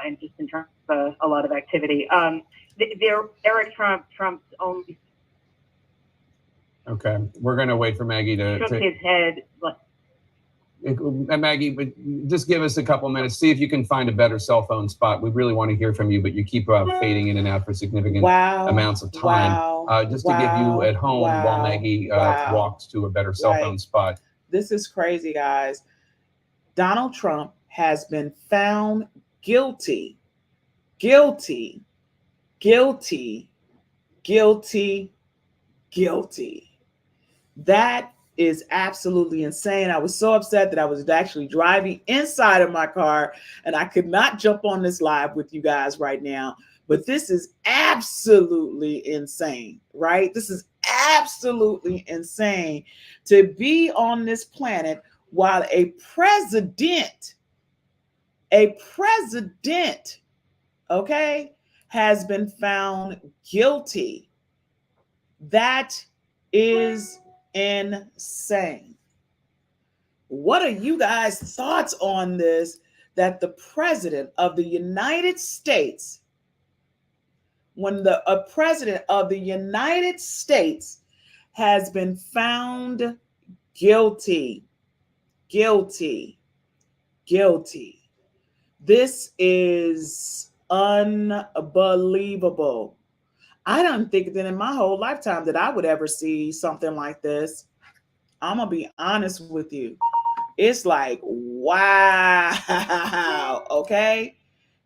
and just in terms of a lot of activity. Eric Trump's only Okay, we're going to wait for Maggie shook to his head. and Maggie, but just give us a couple minutes. See if you can find a better cell phone spot. We really want to hear from you, but you keep fading in and out for significant amounts of time. Just to give you at home while Maggie walks to a better cell phone spot. This is crazy, guys. Donald Trump has been found guilty, guilty, guilty, guilty, guilty. That is absolutely insane. I was so upset that I was actually driving inside of my car and I could not jump on this live with you guys right now. But this is absolutely insane, right? This is absolutely insane to be on this planet while a president, okay, has been found guilty. That is insane. What are you guys' thoughts on this? That the president of the United States, when a president of the United States has been found guilty, guilty, guilty. This is unbelievable. I don't think that in my whole lifetime that I would ever see something like this. I'm going to be honest with you. It's like, wow. Okay.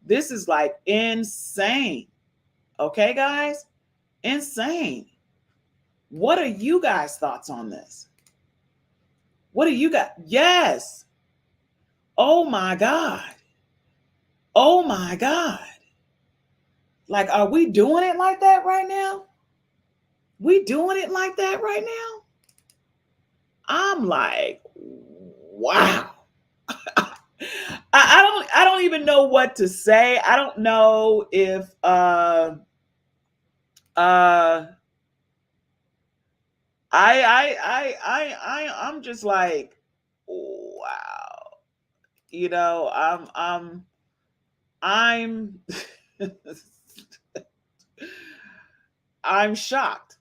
This is like insane. Okay, guys? Insane. What are you guys' thoughts on this? What do you got? Yes. Oh my God. Oh my God. Like, are we doing it like that right now? We doing it like that right now? I'm like, wow. I don't even know what to say. I don't know if I'm just like, wow. You know, I'm I'm shocked.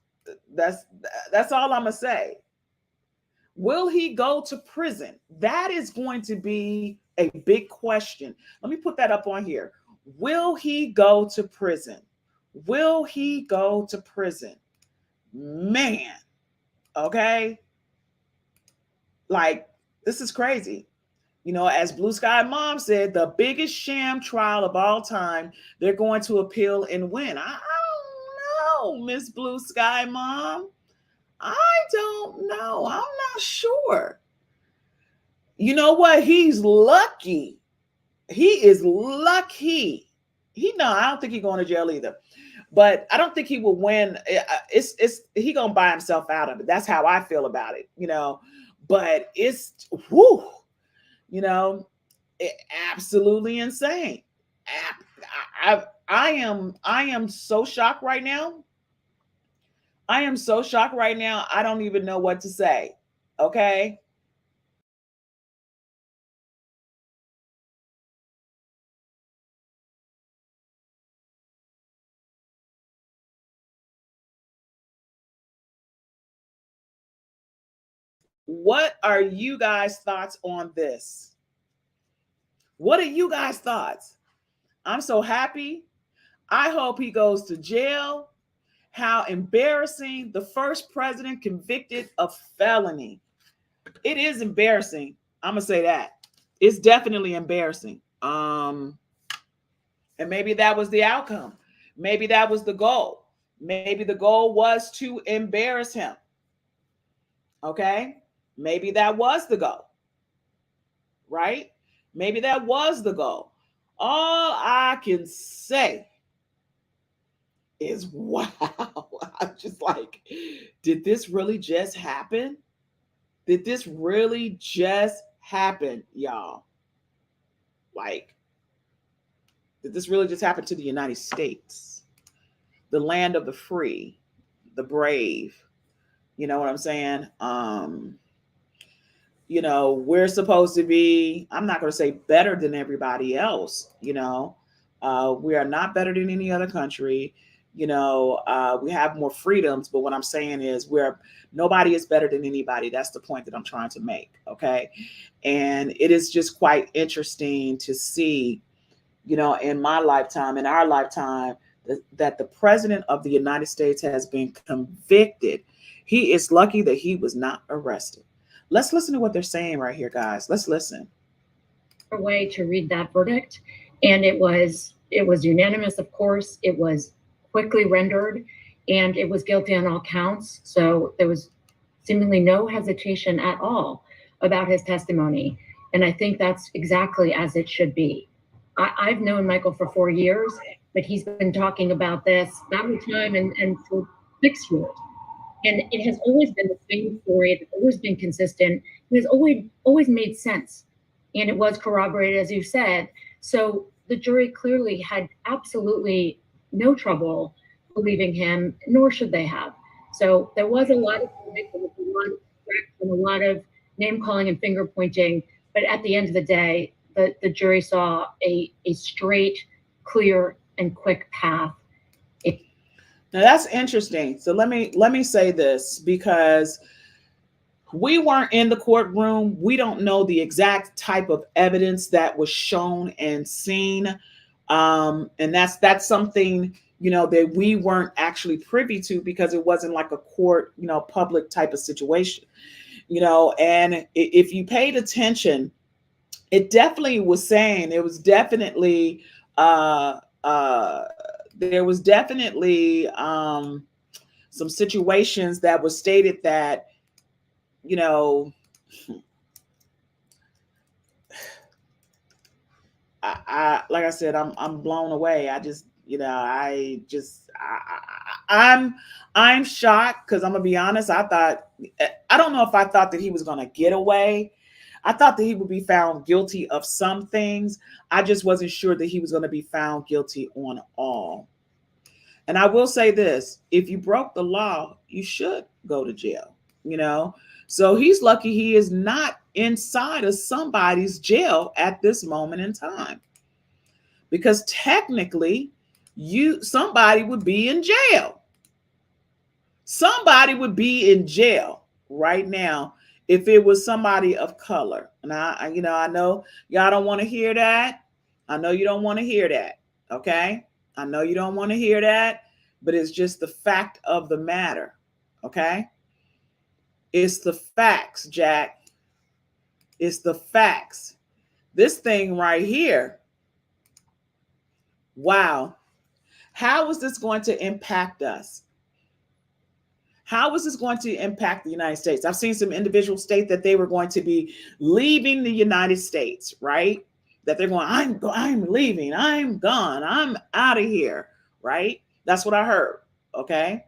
That's all I'm gonna say. Will he go to prison? That is going to be a big question. Let me put that up on here. Will he go to prison? Will he go to prison? Man, okay? Like, this is crazy. You know, as Blue Sky Mom said, the biggest sham trial of all time, they're going to appeal and win. I don't know, Miss Blue Sky Mom. I don't know. I'm not sure. You know what? He's lucky. He is lucky. I don't think he's going to jail either. But I don't think he will win. He gonna buy himself out of it. That's how I feel about it, you know. But it's whoo, you know, absolutely insane. I am so shocked right now. I am so shocked right now. I don't even know what to say. Okay. What are you guys' thoughts on this? What are you guys' thoughts? I'm so happy. I hope he goes to jail. How embarrassing. The first president convicted of felony. It is embarrassing. I'm gonna say that. It's definitely embarrassing. And maybe that was the outcome. Maybe that was the goal. Maybe the goal was to embarrass him. Okay? Maybe that was the goal. Right? Maybe that was the goal. All I can say is, wow. I'm just like, did this really just happen? Did this really just happen, y'all? Like, did this really just happen to the United States? The land of the free, the brave. You know what I'm saying? You know, we're supposed to be, I'm not going to say better than everybody else, you know, We are not better than any other country. We have more freedoms, but what I'm saying is nobody is better than anybody. That's the point that I'm trying to make. Okay. And it is just quite interesting to see, in our lifetime, that the president of the United States has been convicted. He is lucky that he was not arrested. Let's listen to what they're saying right here, guys. Let's listen. A way to read that verdict, and it was unanimous. Of course, it was quickly rendered, and it was guilty on all counts. So there was seemingly no hesitation at all about his testimony, and I think that's exactly as it should be. I've known Michael for 4 years, but he's been talking about this that much time and for 6 years. And it has always been the same story. It's always been consistent. It has always made sense. And it was corroborated, as you said. So the jury clearly had absolutely no trouble believing him, nor should they have. So there was a lot of a lot of name calling and finger pointing. But at the end of the day, the jury saw a straight, clear, and quick path. Now that's interesting. So let me say this, because we weren't in the courtroom. We don't know the exact type of evidence that was shown and seen. And that's something, that we weren't actually privy to, because it wasn't like a court, public type of situation, and if you paid attention, it definitely was saying there was definitely some situations that was stated that, I like I said, I'm blown away. I'm shocked, because I'm gonna be honest. I don't know if I thought that he was gonna get away. I thought that he would be found guilty of some things. I just wasn't sure that he was going to be found guilty on all. And I will say this: if you broke the law, you should go to jail. So he's lucky he is not inside of somebody's jail at this moment in time, because technically somebody would be in jail. Somebody would be in jail right now if it was somebody of color. And I know y'all don't want to hear that. I know you don't want to hear that. Okay. I know you don't want to hear that, but it's just the fact of the matter. Okay. It's the facts, Jack. It's the facts. This thing right here. Wow. How is this going to impact us? How is this going to impact the United States? I've seen some individuals state that they were going to be leaving the United States, right? That they're going, I'm leaving, I'm gone, I'm out of here, right? That's what I heard, okay?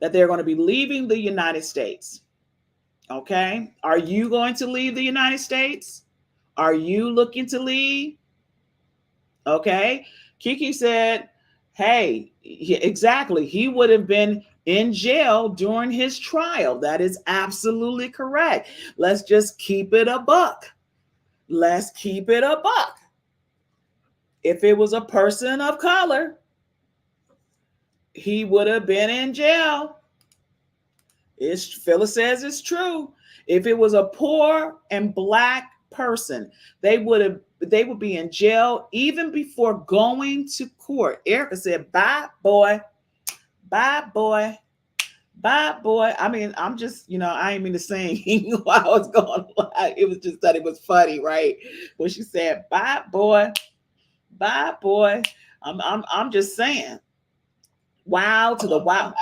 That they're going to be leaving the United States, okay? Are you going to leave the United States? Are you looking to leave? Okay. Kiki said, hey, exactly. He would have been in jail during his trial. That is absolutely correct. Let's just keep it a buck. Let's keep it a buck. If it was a person of color, he would have been in jail. Phyllis says it's true. If it was a poor and Black person, they would be in jail even before going to court. Erica said, bye, boy. Bye, boy. Bye, boy. I mean, I'm just, I ain't mean to sing while I was going live. It was just that it was funny, right? When she said, bye, boy. Bye, boy. I'm just saying. Wow to the wow.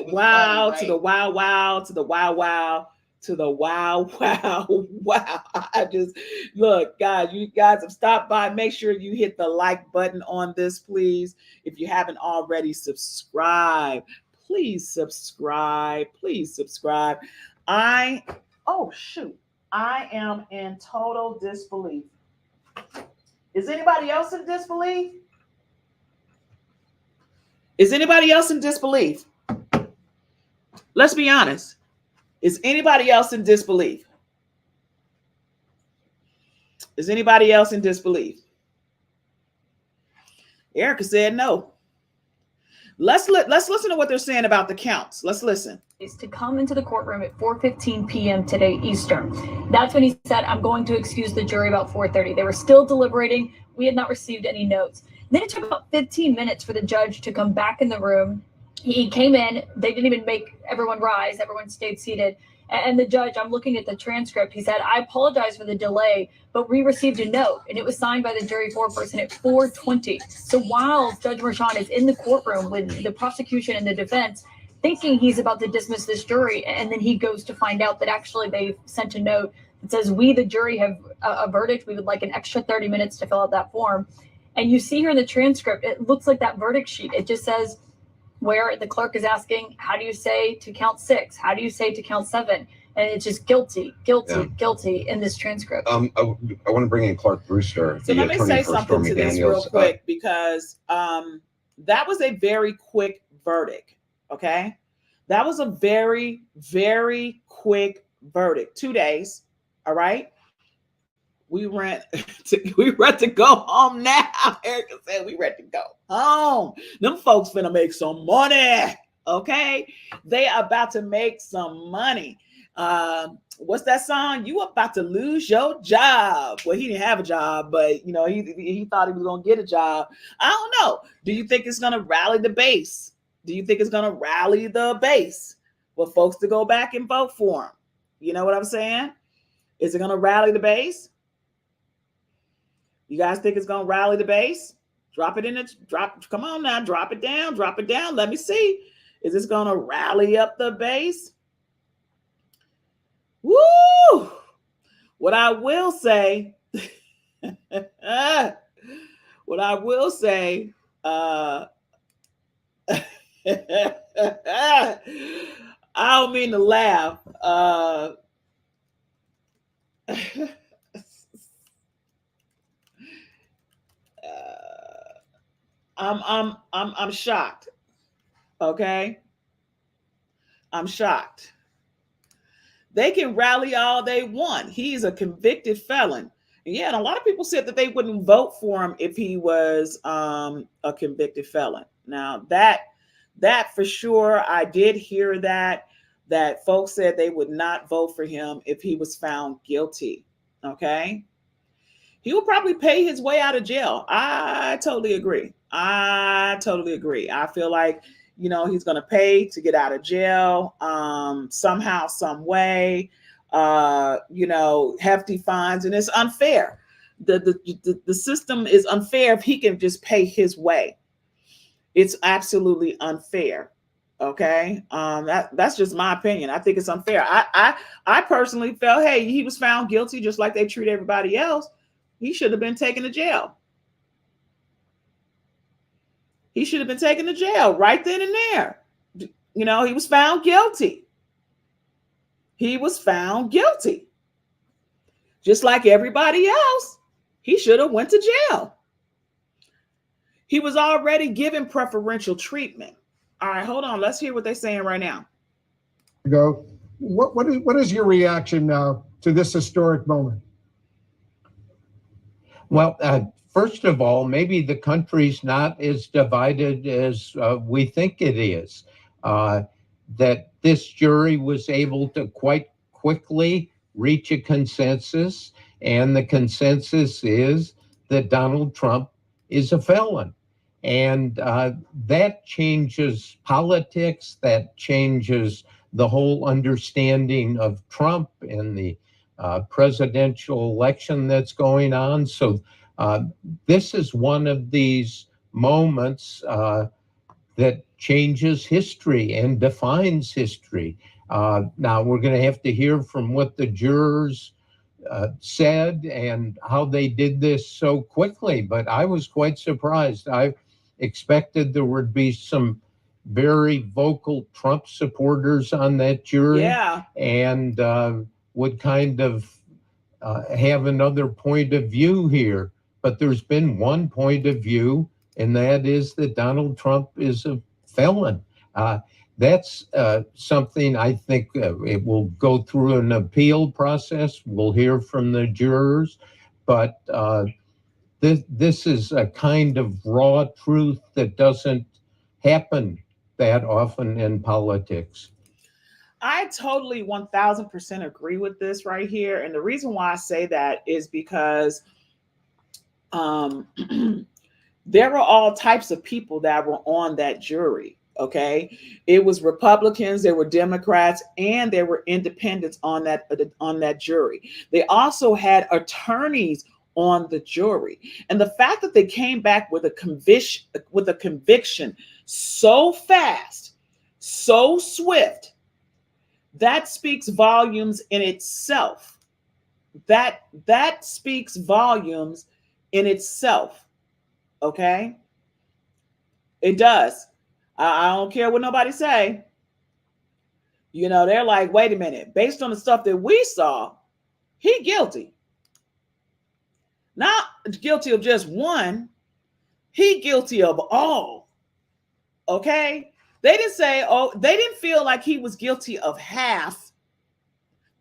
Wow to the wow, wow to the wow, wow. To the wow, wow, wow. I just, look, guys, you guys have stopped by. Make sure you hit the like button on this, please. If you haven't already, subscribe. Please subscribe. Please subscribe. Oh, shoot. I am in total disbelief. Is anybody else in disbelief? Is anybody else in disbelief? Let's be honest. Is anybody else in disbelief? Is anybody else in disbelief? Erica said no. Let's listen to what they're saying about the counts. Let's listen. Is to come into the courtroom at 4:15 p.m. today Eastern. That's when he said, I'm going to excuse the jury about 4:30. They were still deliberating. We had not received any notes. Then it took about 15 minutes for the judge to come back in the room. He came in. They didn't even make everyone rise. Everyone stayed seated. And the judge, I'm looking at the transcript, he said, I apologize for the delay, but we received a note, and it was signed by the jury foreperson at 4:20. So while Judge Merchan is in the courtroom with the prosecution and the defense, thinking he's about to dismiss this jury, and then he goes to find out that actually they sent a note that says, we, the jury, have a verdict. We would like an extra 30 minutes to fill out that form. And you see here in the transcript, it looks like that verdict sheet. It just says, where the clerk is asking, how do you say to count 6? How do you say to count 7? And it's just guilty in this transcript. I want to bring in Clark Brewster. So let me say something to this real quick, because that was a very quick verdict. Okay. That was a very, very quick verdict. 2 days. All right. We ready to go home now. Erica said we ready to go home. Them folks finna make some money. Okay. They are about to make some money. What's that song? You about to lose your job. Well, he didn't have a job, but you know, he thought he was gonna get a job. I don't know. Do you think it's gonna rally the base? Do you think it's gonna rally the base for folks to go back and vote for him? You know what I'm saying? Is it gonna rally the base? You guys think it's gonna rally the base? Drop it in the drop. Come on now, drop it down, drop it down. Let me see. Is this gonna rally up the base? Woo! What I will say, I don't mean to laugh. I'm shocked. Okay, I'm shocked. They can rally all they want. He's a convicted felon. Yeah, and a lot of people said that they wouldn't vote for him if he was a convicted felon. Now that for sure, I did hear that folks said they would not vote for him if he was found guilty. Okay. He will probably pay his way out of jail. I totally agree. I feel like, you know, he's going to pay to get out of jail somehow, some way, you know, hefty fines. And it's unfair. The system is unfair if he can just pay his way. It's absolutely unfair. Okay. That's just my opinion. I think it's unfair. I personally felt, hey, he was found guilty just like they treat everybody else. He should have been taken to jail. He should have been taken to jail right then and there. You know, he was found guilty. He was found guilty. Just like everybody else, he should have went to jail. He was already given preferential treatment. All right, hold on. Let's hear what they're saying right now. Go. What is your reaction now to this historic moment? Well, first of all, maybe the country's not as divided as we think it is. That this jury was able to quite quickly reach a consensus, and the consensus is that Donald Trump is a felon. And that changes politics, that changes the whole understanding of Trump and the presidential election that's going on. So this is one of these moments that changes history and defines history. Now we're going to have to hear from what the jurors said and how they did this so quickly, but I was quite surprised. I expected there would be some very vocal Trump supporters on that jury, and would kind of have another point of view here. But there's been one point of view, and that is that Donald Trump is a felon. That's something I think it will go through an appeal process. We'll hear from the jurors, but this is a kind of raw truth that doesn't happen that often in politics. I totally 1000% agree with this right here. And the reason why I say that is because there were all types of people that were on that jury. Okay. It was Republicans, there were Democrats, and there were independents on that jury. They also had attorneys on the jury. And the fact that they came back with a conviction so fast, so swift, that speaks volumes in itself. That speaks volumes in itself. Okay? It does. I don't care what nobody say. You know, they're like, wait a minute, based on the stuff that we saw, he guilty. Not guilty of just one, he guilty of all. Okay? They didn't say, they didn't feel like he was guilty of half.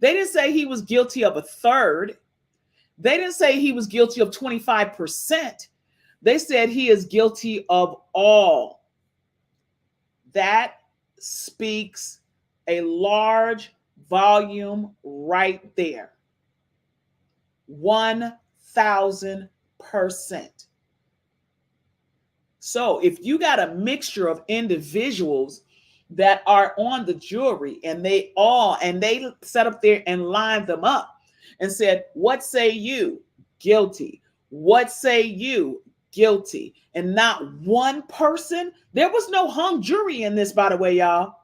They didn't say he was guilty of a third. They didn't say he was guilty of 25%. They said he is guilty of all. That speaks a large volume right there. 1000%. So if you got a mixture of individuals that are on the jury and they sat up there and lined them up and said, what say you? Guilty. What say you? Guilty. And not one person, there was no hung jury in this, by the way, y'all.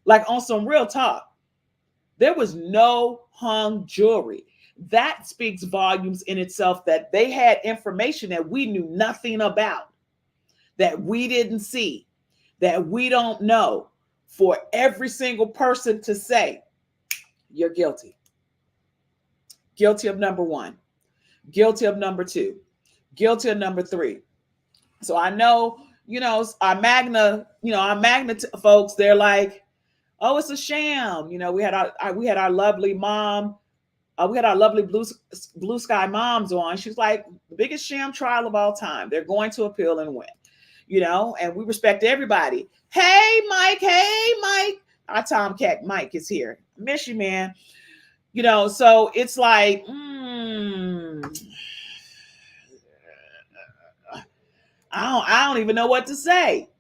Like on some real talk. There was no hung jury. That speaks volumes in itself, that they had information that we knew nothing about, that we didn't see, that we don't know, for every single person to say, you're guilty. Guilty of number one. Guilty of number two. Guilty of number three. So I know, our Magna folks, they're like, oh, it's a sham. We had our lovely mom. We had our lovely blue sky moms on. She's like, the biggest sham trial of all time. They're going to appeal and win. And we respect everybody. Hey, Mike. Our Tomcat Mike is here. Miss you, man. So it's like, I don't even know what to say.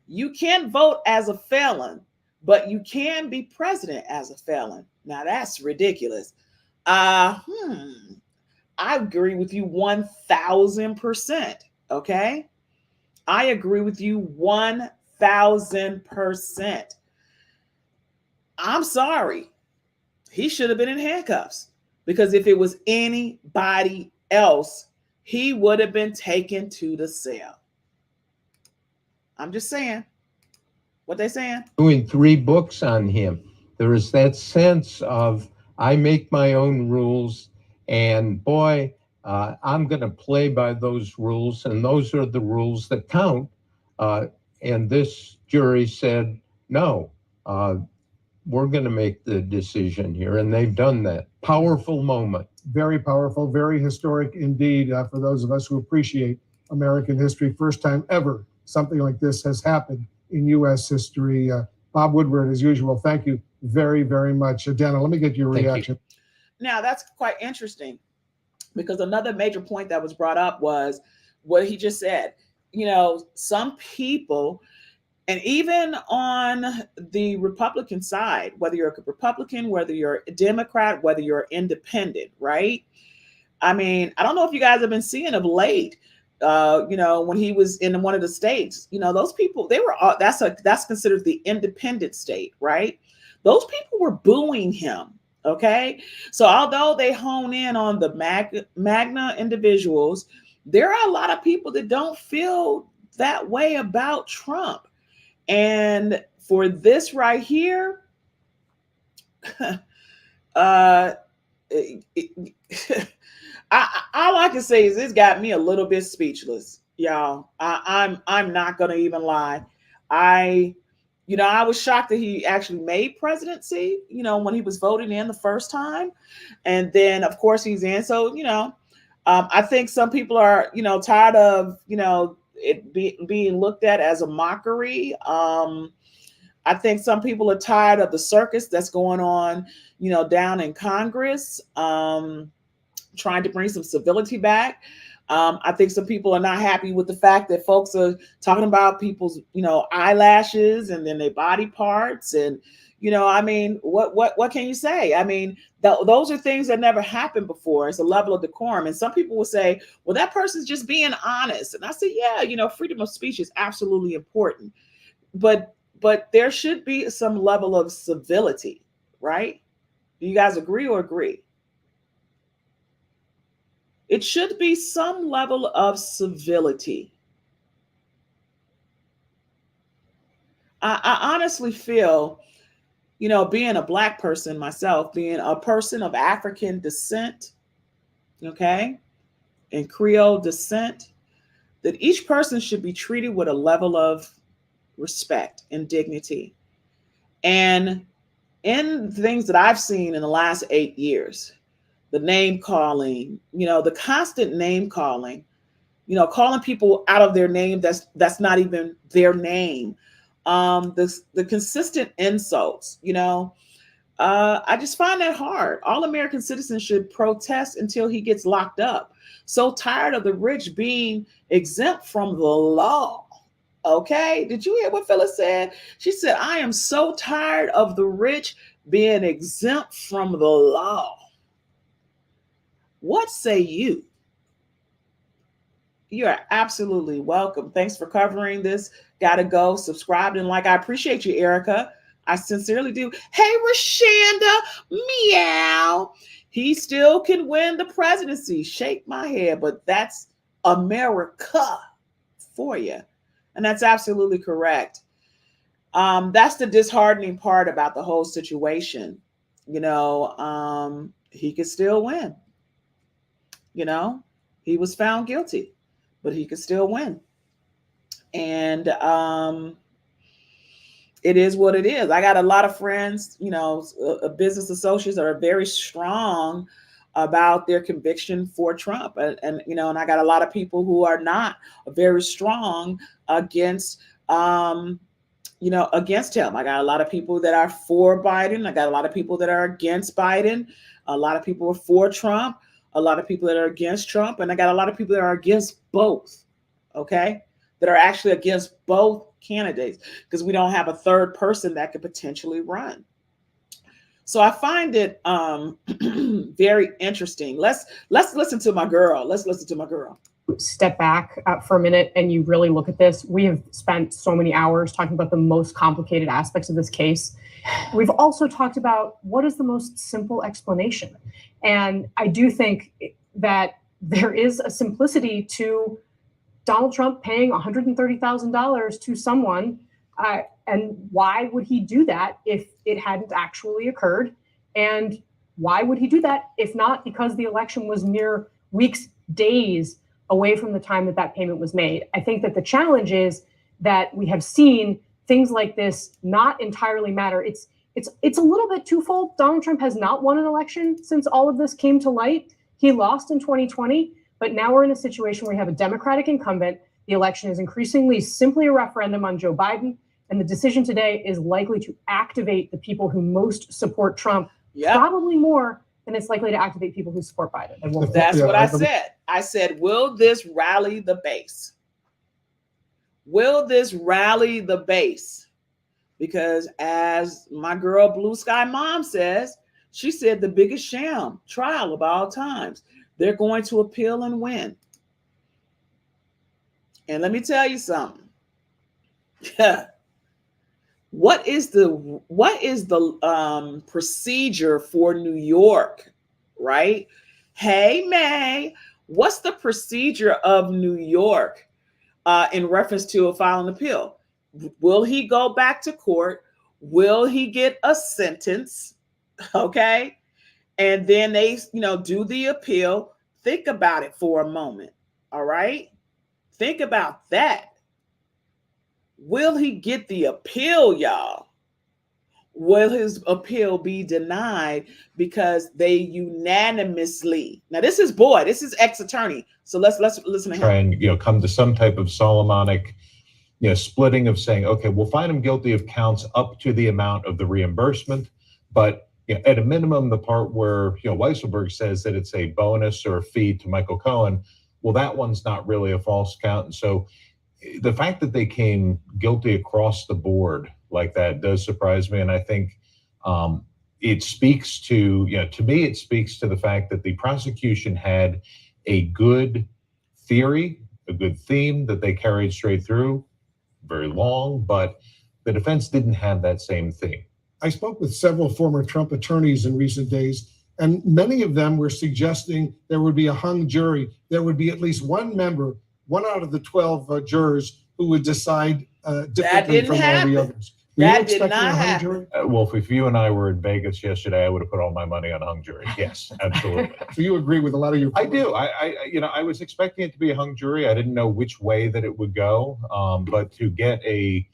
You can't vote as a felon, but you can be president as a felon. Now that's ridiculous. I agree with you 1000%. Okay. I agree with you 1000%. I'm sorry. He should have been in handcuffs, because if it was anybody else, he would have been taken to the cell. I'm just saying. What they saying? Doing 3 books on him. There is that sense of, I make my own rules, and boy, I'm going to play by those rules, and those are the rules that count. And this jury said, no, we're going to make the decision here, and they've done that. Powerful moment. Very powerful, very historic indeed, for those of us who appreciate American history. First time ever something like this has happened in U.S. history. Bob Woodward, as usual, thank you very, very much. Dana, let me get your reaction. Now, that's quite interesting, because another major point that was brought up was what he just said. Some people, and even on the Republican side, whether you're a Republican, whether you're a Democrat, whether you're independent, right? I mean, I don't know if you guys have been seeing of late, when he was in one of the states, those people, they were, that's considered the independent state, right? Those people were booing him. Okay. So although they hone in on the Magna individuals, there are a lot of people that don't feel that way about Trump. And for this right here, all I can say is this got me a little bit speechless, y'all. I'm not gonna even lie. I was shocked that he actually made presidency, when he was voted in the first time. And then of course he's in. So, I think some people are, tired of, it being looked at as a mockery. I think some people are tired of the circus that's going on, down in Congress, trying to bring some civility back. I think some people are not happy with the fact that folks are talking about people's, eyelashes and then their body parts. And, what can you say? I mean, those are things that never happened before. It's a level of decorum. And some people will say, well, that person's just being honest. And I say, yeah, freedom of speech is absolutely important. But there should be some level of civility, right? Do you guys agree or agree? It should be some level of civility. I honestly feel, being a Black person myself, being a person of African descent, okay, and Creole descent, that each person should be treated with a level of respect and dignity. And in things that I've seen in the last 8 years, the name calling, the constant name calling, calling people out of their name that's not even their name, the consistent insults, I just find that hard. All American citizens should protest until he gets locked up. So tired of the rich being exempt from the law. Okay, did you hear what Phyllis said? She said, I am so tired of the rich being exempt from the law. What say you? You are absolutely welcome. Thanks for covering this. Gotta go. Subscribe and like. I appreciate you, Erica. I sincerely do. Hey, Rashanda, meow. He still can win the presidency. Shake my head, but that's America for you. And that's absolutely correct. That's the disheartening part about the whole situation. He could still win. He was found guilty, but he could still win. And it is what it is. I got a lot of friends, business associates that are very strong about their conviction for Trump. And I got a lot of people who are not very strong against, against him. I got a lot of people that are for Biden. I got a lot of people that are against Biden. A lot of people are for Trump. A lot of people that are against Trump. And I got a lot of people that are against both. Okay. That are actually against both candidates because we don't have a third person that could potentially run. So I find it very interesting. Let's listen to my girl. Let's listen to my girl. Step back for a minute and you really look at this. We have spent so many hours talking about the most complicated aspects of this case. We've also talked about what is the most simple explanation. And I do think that there is a simplicity to Donald Trump paying $130,000 to someone. And why would he do that if it hadn't actually occurred? And why would he do that if not because the election was mere weeks, days away from the time that payment was made? I think that the challenge is that we have seen things like this not entirely matter. It's a little bit twofold. Donald Trump has not won an election since all of this came to light. He lost in 2020. But now we're in a situation where we have a Democratic incumbent. The election is increasingly simply a referendum on Joe Biden. And the decision today is likely to activate the people who most support Trump, probably more than it's likely to activate people who support Biden. That's what I said. I said, will this rally the base? Will this rally the base? Because as my girl Blue Sky Mom says, she said the biggest sham trial of all times. They're going to appeal and win. And let me tell you something. What is the procedure for New York, right? Hey, May, what's the procedure of New York in reference to a filing appeal? Will he go back to court? Will he get a sentence? Okay. And then they, do the appeal. Think about it for a moment. All right. Think about that. Will he get the appeal, y'all? will his appeal be denied because they unanimously, now this is ex-attorney, so let's listen to try him. and come to some type of Solomonic splitting of saying, okay, we'll find him guilty of counts up to the amount of the reimbursement, but at a minimum, the part where Weisselberg says that it's a bonus or a fee to Michael Cohen, well, that one's not really a false count. And so the fact that they came guilty across the board like that does surprise me. And I think it speaks to, to me, it speaks to the fact that the prosecution had a good theory, a good theme that they carried straight through, very long, but the defense didn't have that same theme. I spoke with several former Trump attorneys in recent days, and many of them were suggesting there would be a hung jury. There would be at least one member, one out of the 12 jurors, who would decide differently from all the others. That did not happen. Well, if you and I were in Vegas yesterday, I would have put all my money on a hung jury. Yes, absolutely. So you agree with a lot of your? I do. I was expecting it to be a hung jury. I didn't know which way that it would go, but to get a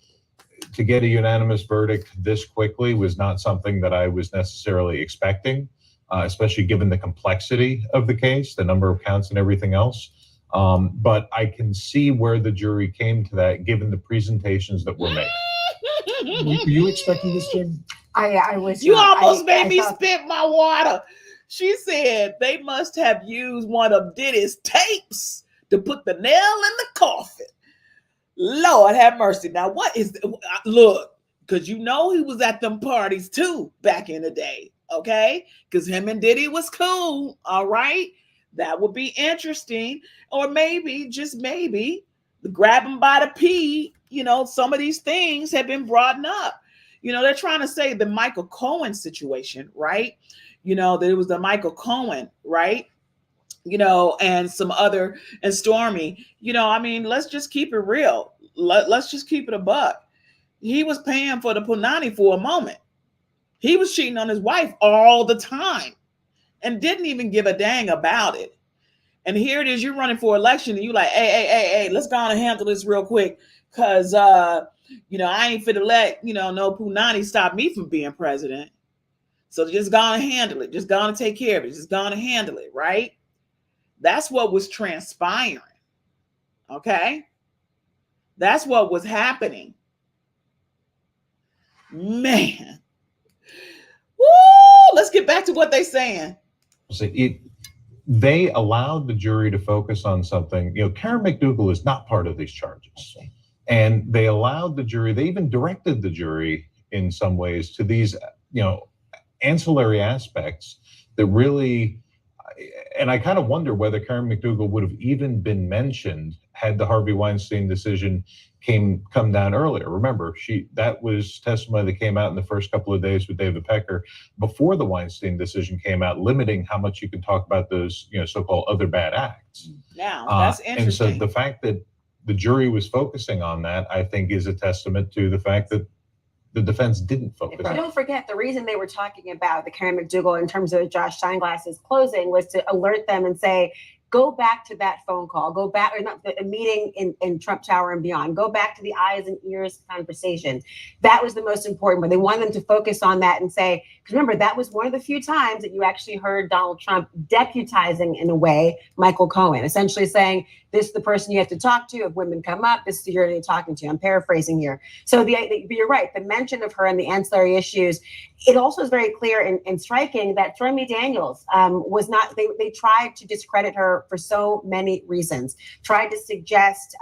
unanimous verdict this quickly was not something that I was necessarily expecting, especially given the complexity of the case, the number of counts and everything else. But I can see where the jury came to that, given the presentations that were made. Were you expecting this, Jim? I was. You almost made me spit my water. She said they must have used one of Diddy's tapes to put the nail in the coffin. Lord have mercy. Now, what is look? Because he was at them parties too back in the day. Okay, because him and Diddy was cool. All right, that would be interesting. Or maybe, just maybe, grab him by the pee. Some of these things have been brought up. They're trying to say the Michael Cohen situation, right? That it was the Michael Cohen, right? And some other, and Stormy, let's just keep it real. Let's just keep it a buck. He was paying for the punani for a moment. He was cheating on his wife all the time and didn't even give a dang about it. And here it is, you're running for election and you like, hey, let's go on and handle this real quick. Cause, I ain't finna let, no punani stop me from being president. So just go on and handle it. Just go on and take care of it. Just go on and handle it, right? That's what was transpiring. Okay? That's what was happening. Man. Woo! Let's get back to what they're saying. They allowed the jury to focus on something. Karen McDougal is not part of these charges. And they allowed the jury, they even directed the jury in some ways to these, ancillary aspects that really, and I kind of wonder whether Karen McDougal would have even been mentioned had the Harvey Weinstein decision come down earlier. Remember, that was testimony that came out in the first couple of days with David Pecker before the Weinstein decision came out, limiting how much you can talk about those, so-called other bad acts. Now, that's interesting. And so the fact that the jury was focusing on that, I think, is a testament to the fact that the defense didn't focus. But don't forget, the reason they were talking about the Karen McDougal in terms of Josh Steinglass's closing was to alert them and say, go back to that phone call, go back, or not the meeting in Trump Tower and beyond, go back to the eyes and ears conversation. That was the most important one. They wanted them to focus on that and say, because remember, that was one of the few times that you actually heard Donald Trump deputizing, in a way, Michael Cohen, essentially saying, this is the person you have to talk to. If women come up, this is who you're talking to. I'm paraphrasing here. So but you're right. The mention of her and the ancillary issues, it also is very clear and striking that Stormy Daniels was not, they tried to discredit her for so many reasons, tried to suggest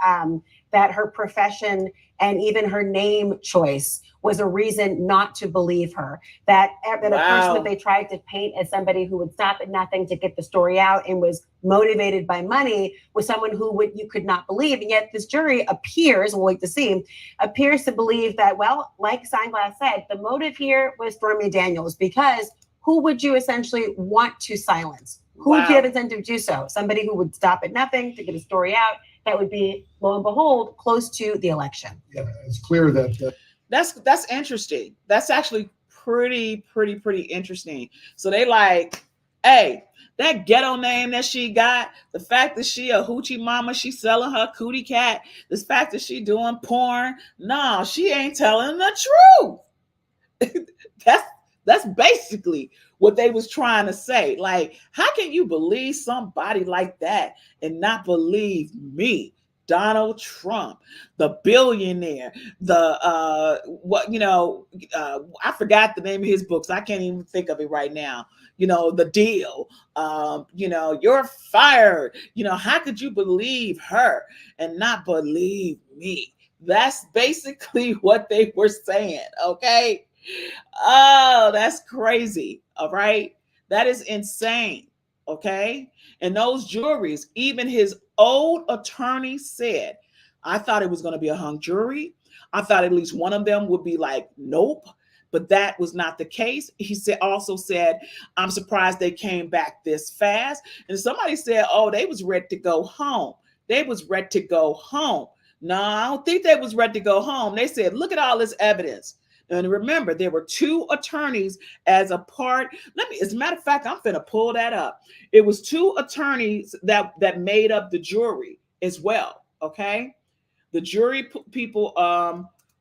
that her profession and even her name choice was a reason not to believe her, that a person that they tried to paint as somebody who would stop at nothing to get the story out and was motivated by money was someone who you could not believe. And yet this jury appears, we'll wait to see, appears to believe that, well, like Steinglass said, the motive here was Stormy Daniels, because who would you essentially want to silence? Who would you have incentive to do so? Somebody who would stop at nothing to get a story out that would be, lo and behold, close to the election. Yeah, it's clear that that's interesting. That's actually pretty interesting. So they like, hey, that ghetto name that she got, the fact that she a hoochie mama, she selling her cootie cat, this fact that she doing porn, no, she ain't telling the truth. That's basically what they was trying to say. Like, how can you believe somebody like that and not believe me, Donald Trump, the billionaire, the I forgot the name of his books. I can't even think of it right now. The Deal. You're fired. How could you believe her and not believe me? That's basically what they were saying. Okay. Oh, that's crazy. All right. That is insane. Okay. And those juries, even his old attorney said, I thought it was going to be a hung jury. I thought at least one of them would be like, nope. But that was not the case. He also said, I'm surprised they came back this fast. And somebody said, oh, they was ready to go home. They was ready to go home. No, I don't think they was ready to go home. They said, look at all this evidence. And remember, there were two attorneys as a part. As a matter of fact, I'm finna pull that up. It was two attorneys that made up the jury as well. Okay. The jury people,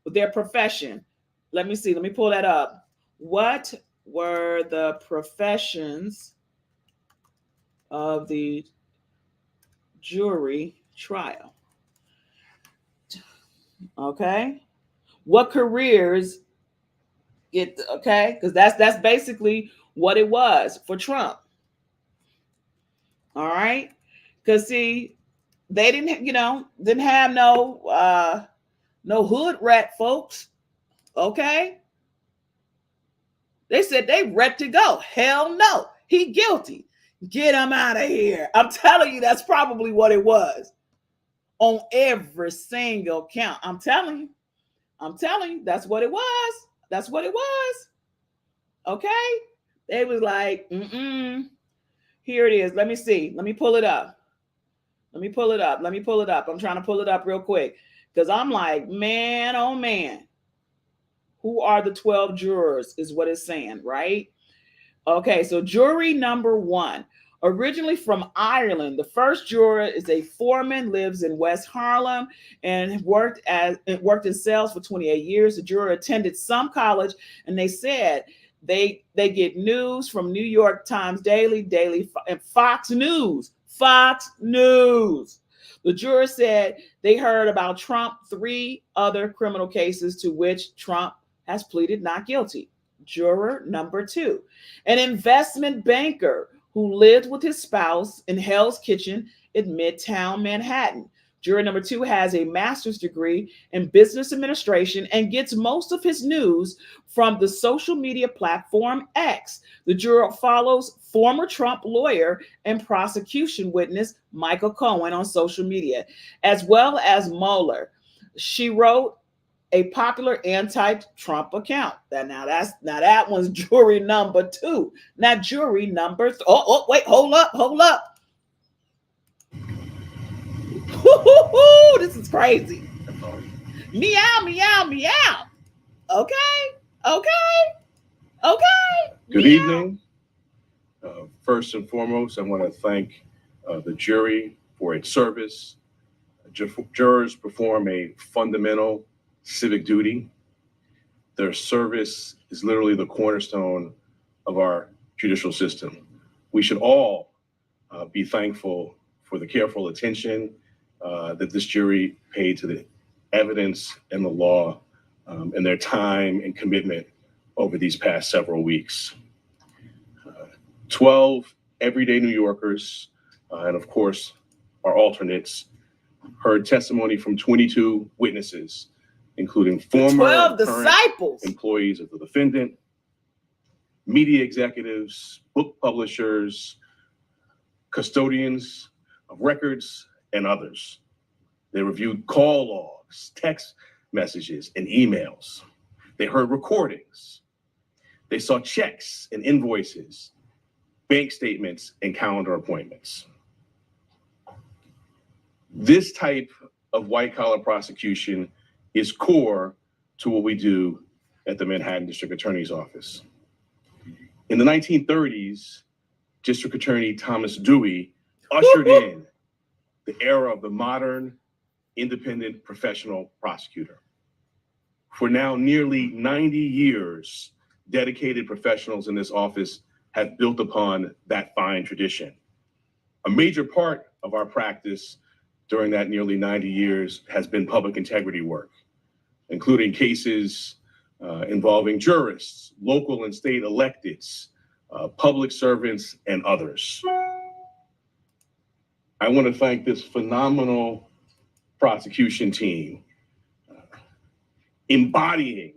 their profession. Let me see. Let me pull that up. What were the professions of the jury trial? Okay. What careers because that's basically what it was for Trump. All right. Because see, they didn't have no hood rat folks. Okay. They said they ready to go. Hell no. He guilty. Get him out of here. I'm telling you, that's probably what it was. On every single count. I'm telling you, that's what it was. That's what it was. Okay. They was like, here it is. Let me see. Let me pull it up. I'm trying to pull it up real quick. Because I'm like, man, oh man. Who are the 12 jurors is what it's saying, right? Okay, so jury number 1. Originally from Ireland, the first juror is a foreman, lives in West Harlem, and worked in sales for 28 years. The juror attended some college, and they said they get news from New York Times Daily, and Fox News. The juror said they heard about Trump 3 other criminal cases to which Trump has pleaded not guilty. Juror number 2, an investment banker who lived with his spouse in Hell's Kitchen in Midtown Manhattan. Juror number 2 has a master's degree in business administration and gets most of his news from the social media platform X. The juror follows former Trump lawyer and prosecution witness Michael Cohen on social media, as well as Mueller. She wrote a popular anti-Trump account. That one's jury number 2, not jury number. Wait, hold up. This is crazy. Meow. Okay. Good evening. First and foremost, I want to thank the jury for its service. Jurors perform a fundamental civic duty. Their service is literally the cornerstone of our judicial system. We should all be thankful for the careful attention that this jury paid to the evidence and the law and their time and commitment over these past several weeks. 12 everyday New Yorkers, and of course, our alternates, heard testimony from 22 witnesses, including former 12 disciples, employees of the defendant, media executives, book publishers, custodians of records, and others. They reviewed call logs, text messages, and emails. They heard recordings. They saw checks and invoices, bank statements, and calendar appointments. This type of white-collar prosecution is core to what we do at the Manhattan District Attorney's Office. In the 1930s, District Attorney Thomas Dewey ushered in the era of the modern, independent professional prosecutor. For now nearly 90 years, dedicated professionals in this office have built upon that fine tradition. A major part of our practice during that nearly 90 years has been public integrity work, including cases involving jurists, local and state electeds, public servants, and others. I want to thank this phenomenal prosecution team, embodying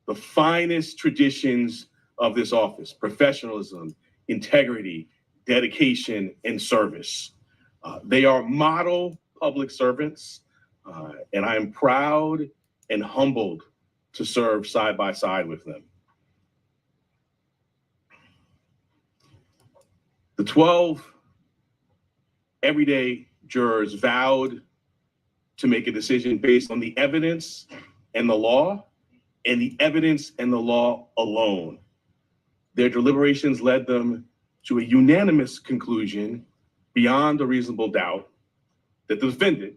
the finest traditions of this office: professionalism, integrity, dedication, and service. They are model public servants, and I am proud and humbled to serve side by side with them. The 12 everyday jurors vowed to make a decision based on the evidence and the law, and the evidence and the law alone. Their deliberations led them to a unanimous conclusion beyond a reasonable doubt that the defendant,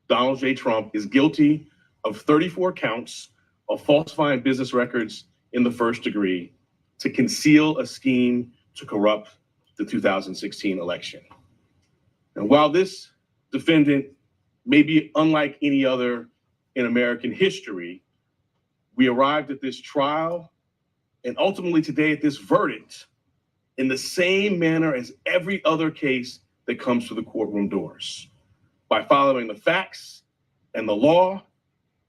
Donald J. Trump, is guilty of 34 counts of falsifying business records in the first degree to conceal a scheme to corrupt the 2016 election. And while this defendant may be unlike any other in American history, we arrived at this trial and ultimately today at this verdict in the same manner as every other case that comes through the courtroom doors, by following the facts and the law,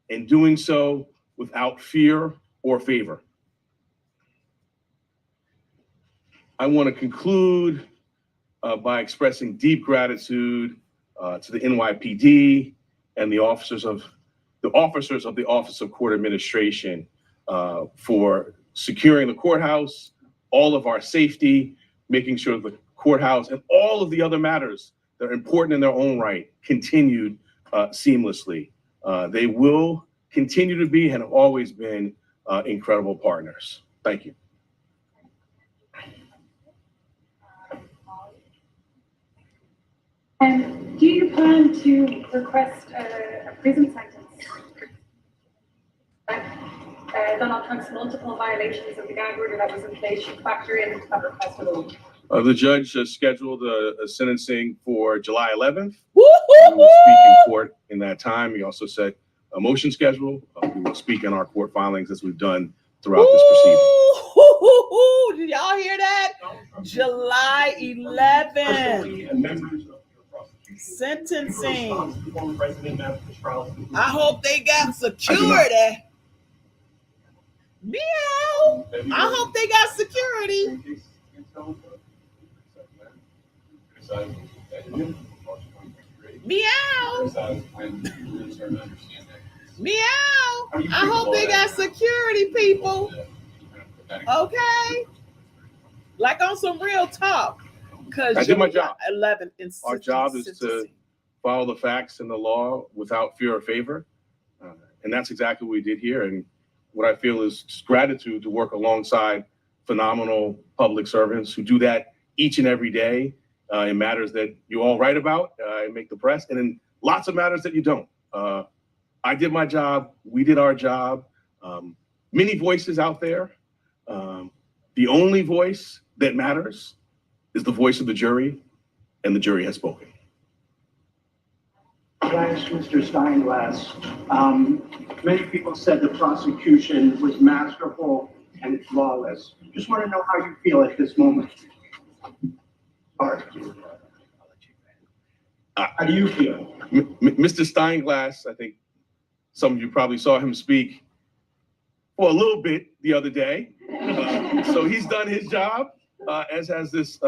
and doing so without fear or favor. I want to conclude by expressing deep gratitude to the NYPD and the officers of the Office of Court Administration for securing the courthouse, all of our safety, making sure the courthouse and all of the other matters that are important in their own right continued seamlessly. They will continue to be and have always been incredible partners. Thank you. Do you plan to request a prison sentence? Donald Trump's multiple violations of the gag order that was in place should factor into that request at all? The judge scheduled a sentencing for July 11th. Woo, We will speak in court in that time. He also set a motion schedule. We will speak in our court filings as we've done throughout this proceeding. Did y'all hear that? July 11th. Sentencing. I hope they got security. Meow. I hope they got security. Meow. Meow. I hope they got security, people. Okay. Like on some real talk. I did my job. 11 Our job is to follow the facts and the law without fear or favor. And that's exactly what we did here. And what I feel is just gratitude to work alongside phenomenal public servants who do that each and every day in matters that you all write about and make the press, and in lots of matters that you don't. I did my job. We did our job. Many voices out there. The only voice that matters is the voice of the jury, and the jury has spoken. Last, Mr. Steinglass, many people said the prosecution was masterful and flawless. Just want to know how you feel at this moment. How do you feel? Mr. Steinglass, I think some of you probably saw him speak for a little bit the other day. So he's done his job, as has this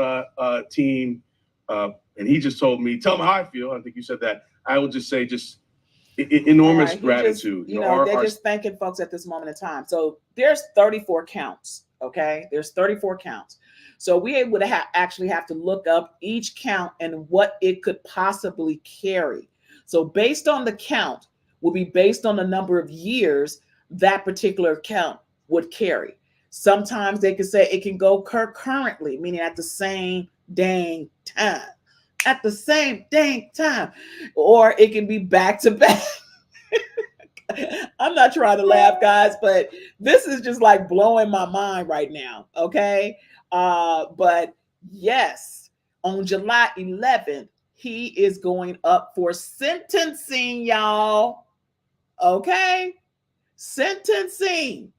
team. And he just told me, tell me how I feel. I think you said that. I will just say just enormous gratitude. Just, they're just thanking folks at this moment in time. So there's 34 counts, okay? There's 34 counts. So we would actually have to look up each count and what it could possibly carry. So based on the count will be based on the number of years that particular count would carry. Sometimes they could say it can go concurrently, meaning at the same dang time. At the same dang time. Or it can be back to back. I'm not trying to laugh, guys, but this is just like blowing my mind right now. Okay. But yes, on July 11th, he is going up for sentencing, y'all. Okay. Sentencing.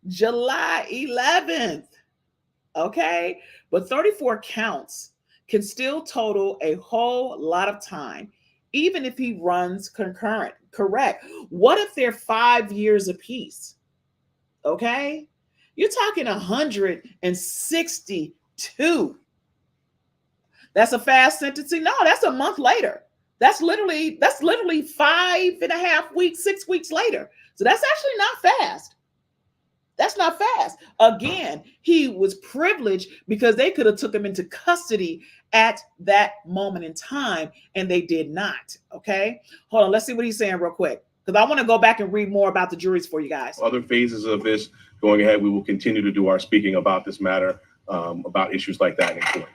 July 11th. Okay. But 34 counts can still total a whole lot of time, even if he runs concurrent. Correct. What if they're 5 years apiece? Okay. You're talking 162. That's a fast sentencing. No, that's a month later. That's literally 5.5 weeks, 6 weeks later. So that's actually not fast. That's not fast. Again, he was privileged because they could have took him into custody at that moment in time, and they did not. Okay, hold on. Let's see what he's saying real quick, because I want to go back and read more about the juries for you guys. Other phases of this going ahead, we will continue to do our speaking about this matter, about issues like that in court.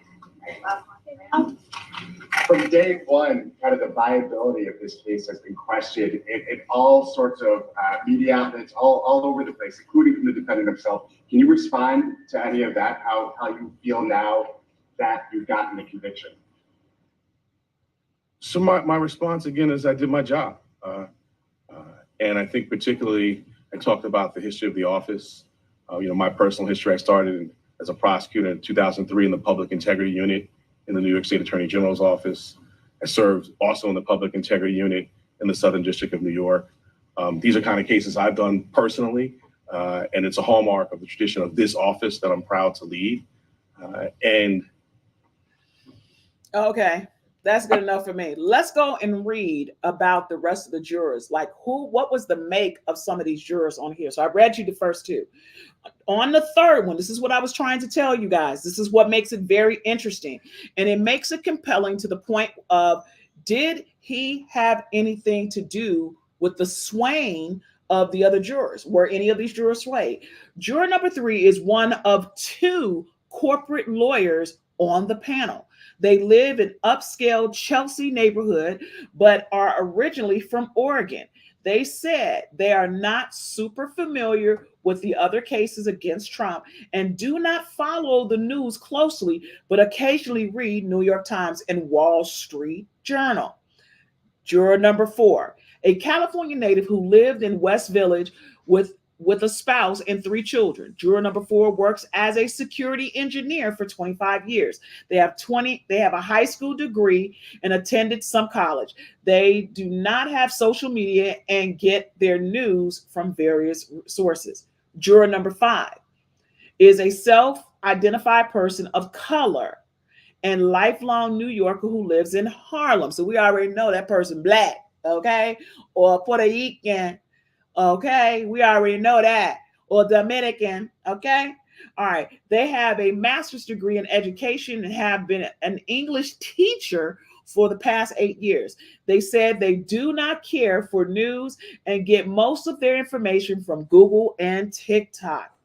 From day one, kind of the viability of this case has been questioned in all sorts of media outlets, all over the place, including from the defendant himself. Can you respond to any of that? How you feel now that you've gotten the conviction? So my response again is I did my job, and I think particularly I talked about the history of the office. My personal history. I started as a prosecutor in 2003 in the Public Integrity Unit in the New York State Attorney General's office. I served also in the Public Integrity Unit in the Southern District of New York. These are kind of cases I've done personally, and it's a hallmark of the tradition of this office that I'm proud to lead. Okay, that's good enough for me. Let's go and read about the rest of the jurors. Like what was the make of some of these jurors on here? So I read you the first two. On the third one, this is what I was trying to tell you guys. This is what makes it very interesting. And it makes it compelling to the point of, did he have anything to do with the swaying of the other jurors? Were any of these jurors swayed? Juror number 3 is one of 2 corporate lawyers on the panel. They live in upscale Chelsea neighborhood, but are originally from Oregon. They said they are not super familiar with the other cases against Trump and do not follow the news closely, but occasionally read New York Times and Wall Street Journal. Juror number 4, a California native who lived in West Village with a spouse and 3 children. Juror number 4 works as a security engineer for 25 years. They have a high school degree and attended some college. They do not have social media and get their news from various sources. Juror number 5 is a self-identified person of color and lifelong New Yorker who lives in Harlem. So we already know that person black, okay? Or Puerto Rican. Okay, we already know that. Or Dominican, okay? All right, they have a master's degree in education and have been an English teacher for the past 8 years. They said they do not care for news and get most of their information from Google and TikTok.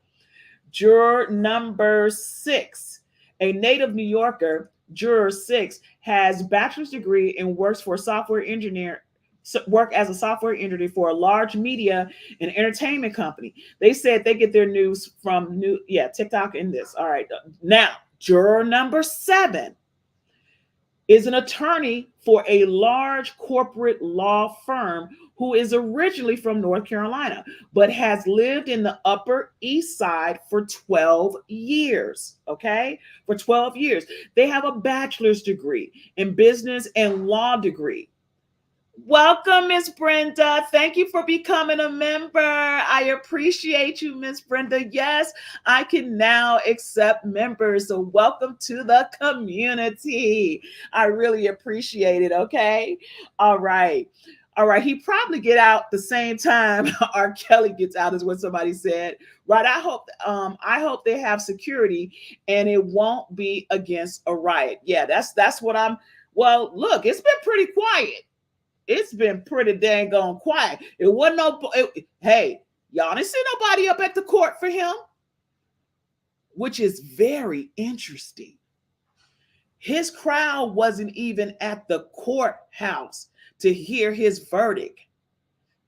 Juror number 6, a native New Yorker, juror 6, has bachelor's degree and works for a software engineer. Work as a software engineer for a large media and entertainment company. They said they get their news from TikTok and this. All right. Now, juror number 7 is an attorney for a large corporate law firm who is originally from North Carolina, but has lived in the Upper East Side for 12 years. Okay. For 12 years. They have a bachelor's degree in business and law degree. Welcome, Miss Brenda. Thank you for becoming a member. I appreciate you, Miss Brenda. Yes, I can now accept members. So welcome to the community. I really appreciate it. Okay. All right. All right. He probably get out the same time R. Kelly gets out, is what somebody said. Right. I hope they have security and it won't be against a riot. Yeah, that's what well, look, it's been pretty quiet. It's been pretty dang on quiet. It wasn't hey, y'all didn't see nobody up at the court for him, which is very interesting. His crowd wasn't even at the courthouse to hear his verdict.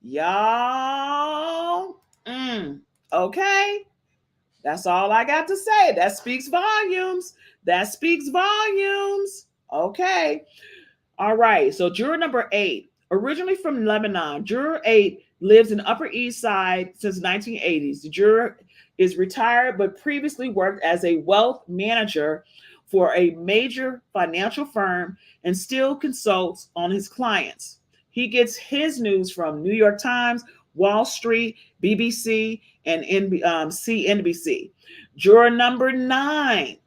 Y'all. Okay. That's all I got to say. That speaks volumes. That speaks volumes. Okay. All right. So juror number 8, originally from Lebanon, juror 8 lives in Upper East Side since 1980s. The juror is retired, but previously worked as a wealth manager for a major financial firm and still consults on his clients. He gets his news from New York Times, Wall Street, BBC, and CNBC. Juror number 9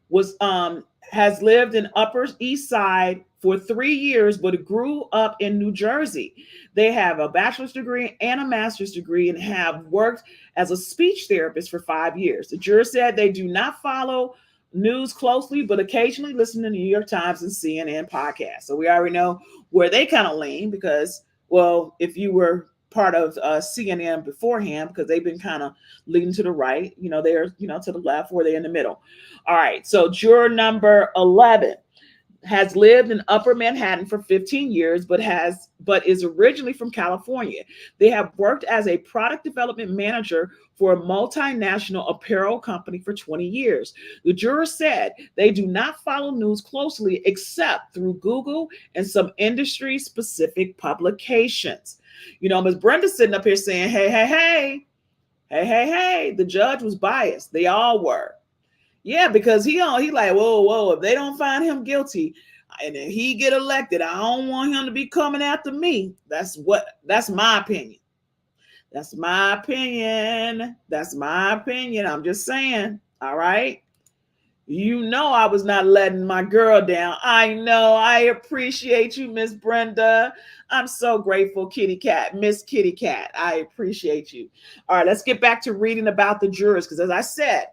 was has lived in Upper East Side for 3 years, but grew up in New Jersey. They have a bachelor's degree and a master's degree and have worked as a speech therapist for 5 years. The juror said they do not follow news closely, but occasionally listen to New York Times and CNN podcasts. So we already know where they kind of lean because, well, if you were part of CNN beforehand, because they've been kind of leaning to the right, they're, to the left or they're in the middle. All right. So juror number 11 has lived in Upper Manhattan for 15 years, but is originally from California. They have worked as a product development manager for a multinational apparel company for 20 years. The juror said they do not follow news closely except through Google and some industry-specific publications. Ms. Brenda's sitting up here saying, hey, the judge was biased. They all were. Yeah, because he like, whoa, if they don't find him guilty and then he get elected, I don't want him to be coming after me. That's my opinion. That's my opinion. I'm just saying. All right. I was not letting my girl down. I know. I appreciate you, Miss Brenda. I'm so grateful, Kitty Cat, Miss Kitty Cat. I appreciate you. All right, let's get back to reading about the jurors, because as I said,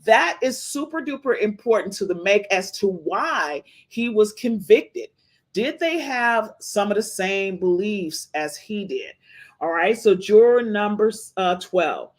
that is super duper important to the make as to why he was convicted. Did they have some of the same beliefs as he did? All right, so juror number 12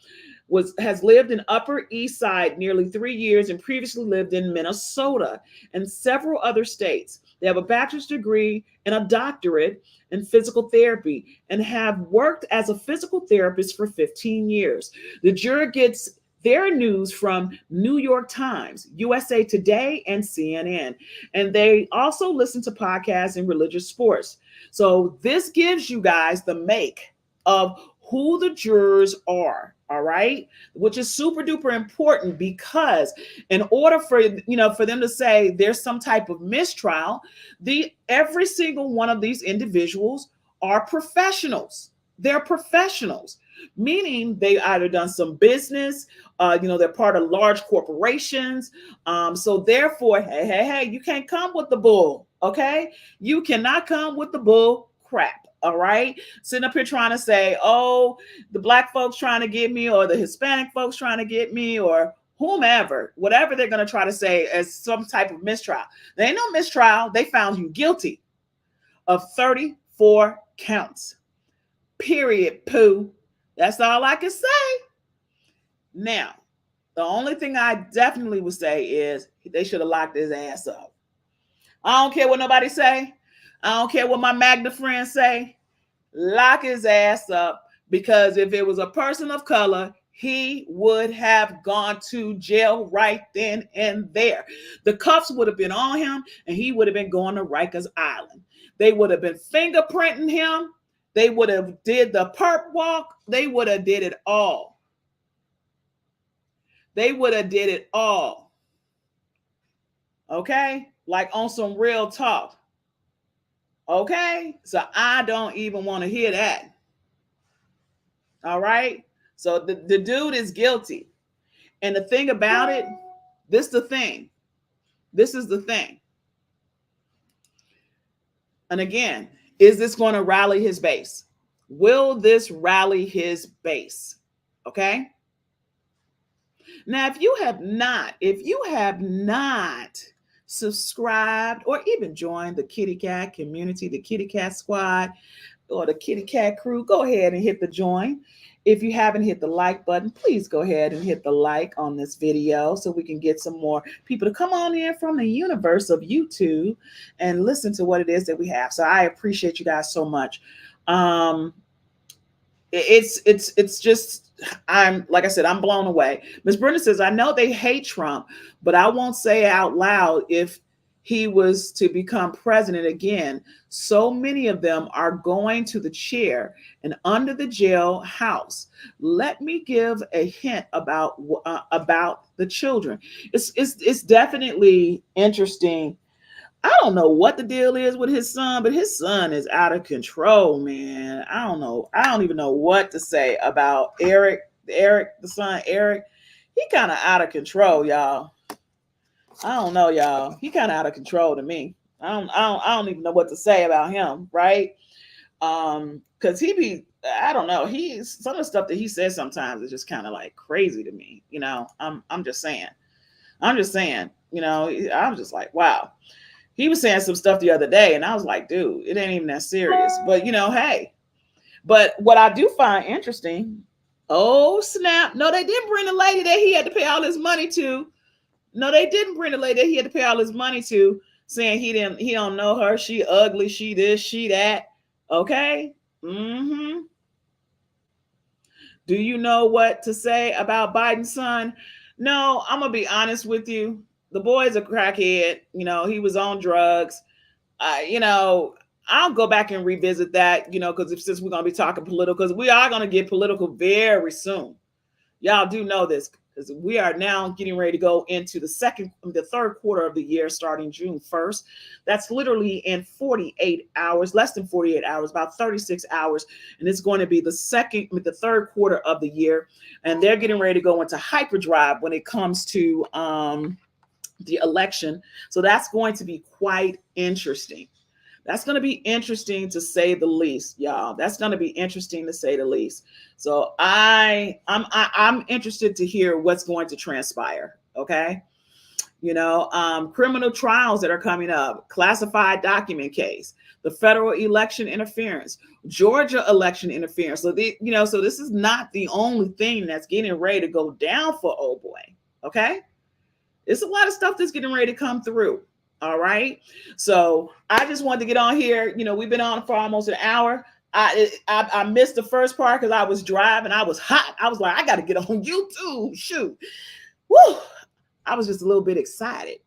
has lived in Upper East Side nearly 3 years and previously lived in Minnesota and several other states. They have a bachelor's degree and a doctorate in physical therapy and have worked as a physical therapist for 15 years. The juror gets their news from New York Times, USA Today, and CNN. And they also listen to podcasts and religious sports. So this gives you guys the make of who the jurors are, all right? Which is super duper important, because in order for them to say there's some type of mistrial, every single one of these individuals are professionals. They're professionals, meaning they either done some business, they're part of large corporations. So therefore, hey, you can't come with the bull, okay? You cannot come with the bull crap. All right. Sitting up here trying to say, oh, the black folks trying to get me, or the Hispanic folks trying to get me, or whomever, whatever they're going to try to say as some type of mistrial. There ain't no mistrial. They found you guilty of 34 counts. Period, poo. That's all I can say. Now, the only thing I definitely would say is they should have locked his ass up. I don't care what nobody say. I don't care what my Magna friends say. Lock his ass up, because if it was a person of color, he would have gone to jail right then and there. The cuffs would have been on him, and he would have been going to Rikers Island. They would have been fingerprinting him. They would have did the perp walk. They would have did it all. They would have did it all. Okay? Like on some real talk. Okay, so I don't even want to hear that. All right, so the dude is guilty. And the thing about it, this is the thing. And again, is this going to rally his base? Will this rally his base? Okay. Now, if you have not subscribed or even joined the Kitty Cat community, the Kitty Cat Squad, or the Kitty Cat Crew, go ahead and hit the join. If you haven't hit the like button, please go ahead and hit the like on this video so we can get some more people to come on in from the universe of YouTube and listen to what it is that we have. So I appreciate you guys so much. It's just, like I said, I'm blown away. Ms. Brenda says, I know they hate Trump, but I won't say out loud if he was to become president again. So many of them are going to the chair and under the jailhouse. Let me give a hint about the children. It's definitely interesting. I don't know what the deal is with his son, but his son is out of control, man. I don't know. I don't even know what to say about Eric, the son, Eric. He kind of out of control, y'all. I don't know, y'all. He kind of out of control to me. I don't even know what to say about him, right? Because I don't know. Some of the stuff that he says sometimes is just kind of like crazy to me. You know, I'm just saying, you know, I'm just like, wow. He was saying some stuff the other day, and I was like, dude, it ain't even that serious. But, you know, hey. But what I do find interesting, oh, snap. No, they didn't bring the lady that he had to pay all his money to. No, they didn't bring the lady that he had to pay all his money to, saying he don't know her. She ugly. She this, she that. Okay. Mm-hmm. Do you know what to say about Biden's son? No, I'm going to be honest with you. The boy's a crackhead. You know, he was on drugs. You know, I'll go back and revisit that, you know, because since we're going to be talking political, because we are going to get political very soon. Y'all do know this, because we are now getting ready to go into the third quarter of the year, starting June 1st. That's literally in 48 hours, less than 48 hours, about 36 hours. And it's going to be the third quarter of the year. And they're getting ready to go into hyperdrive when it comes to the election. So that's going to be quite interesting. That's going to be interesting to say the least, y'all. That's going to be interesting to say the least. So I'm interested to hear what's going to transpire. Okay. You know, criminal trials that are coming up, classified document case, the federal election interference, Georgia election interference. So so this is not the only thing that's getting ready to go down for old boy. Okay. It's a lot of stuff that's getting ready to come through. All right. So I just wanted to get on here. You know, we've been on for almost an hour. I missed the first part because I was driving. I was hot. I was like, I got to get on YouTube. Shoot. Woo. I was just a little bit excited.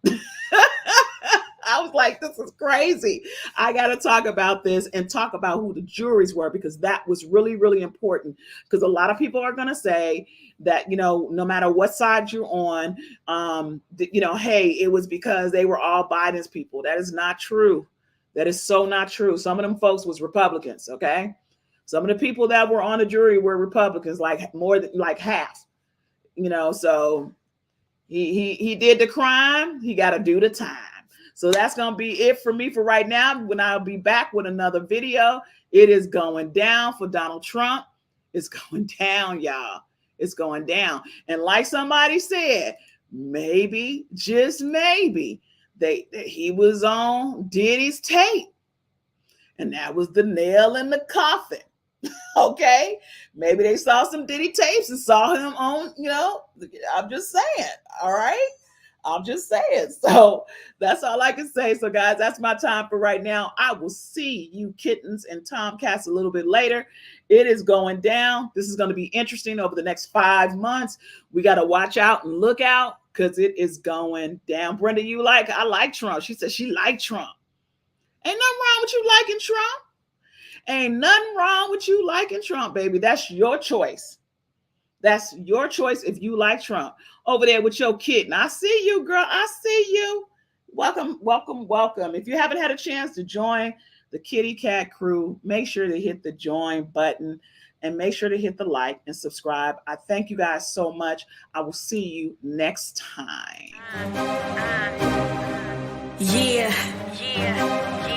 I was like, this is crazy. I got to talk about this and talk about who the juries were, because that was really, really important. Because a lot of people are going to say that, you know, no matter what side you're on, you know, hey, it was because they were all Biden's people. That is not true. That is so not true. Some of them folks was Republicans. Okay. Some of the people that were on the jury were Republicans, like more than like half, you know, so he did the crime. He got to do the time. So that's going to be it for me for right now. When I'll be back with another video, it is going down for Donald Trump. It's going down, y'all. It's going down. And like somebody said, maybe, just maybe, he was on Diddy's tape. And that was the nail in the coffin. Okay. Maybe they saw some Diddy tapes and saw him on, you know, I'm just saying. All right. I'm just saying. So that's all I can say. So guys, that's my time for right now. I will see you kittens and tomcats a little bit later. It is going down. This is going to be interesting over the next 5 months. We got to watch out and look out, because it is going down. Brenda, I like Trump. She said she liked Trump. Ain't nothing wrong with you liking Trump. Ain't nothing wrong with you liking Trump, baby. That's your choice. That's your choice if you like Trump. Over there with your kitten. I see you, girl. I see you. Welcome, welcome, welcome. If you haven't had a chance to join the Kitty Cat Crew, make sure to hit the join button and make sure to hit the like and subscribe. I thank you guys so much. I will see you next time. Yeah.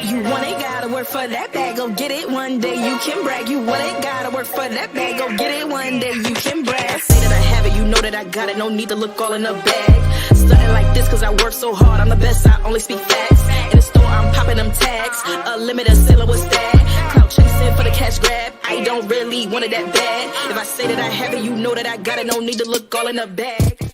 You want it, gotta work for that bag, go get it one day, you can brag. You want it, gotta work for that bag, go get it one day, you can brag. I say that I have it, you know that I got it, no need to look all in the bag. Stunting like this cause I work so hard, I'm the best, I only speak facts. In the store, I'm popping them tags, a limited seller, what's that? Clout chase chasing for the cash grab. I don't really want it that bad. If I say that I have it, you know that I got it. No need to look all in the bag.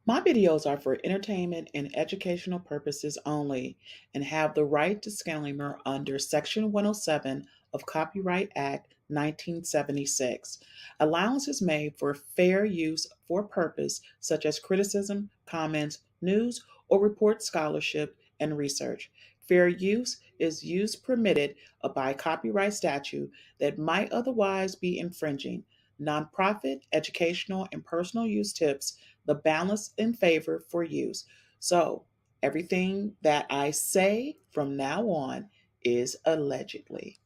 My videos are for entertainment and educational purposes only and have the right disclaimer under Section 107 of Copyright Act 1976. Allowance is made for fair use for purpose such as criticism, comments, news, or report scholarship and research. Fair use is use permitted by copyright statute that might otherwise be infringing. Nonprofit, educational, and personal use tips the balance in favor for use. So everything that I say from now on is allegedly.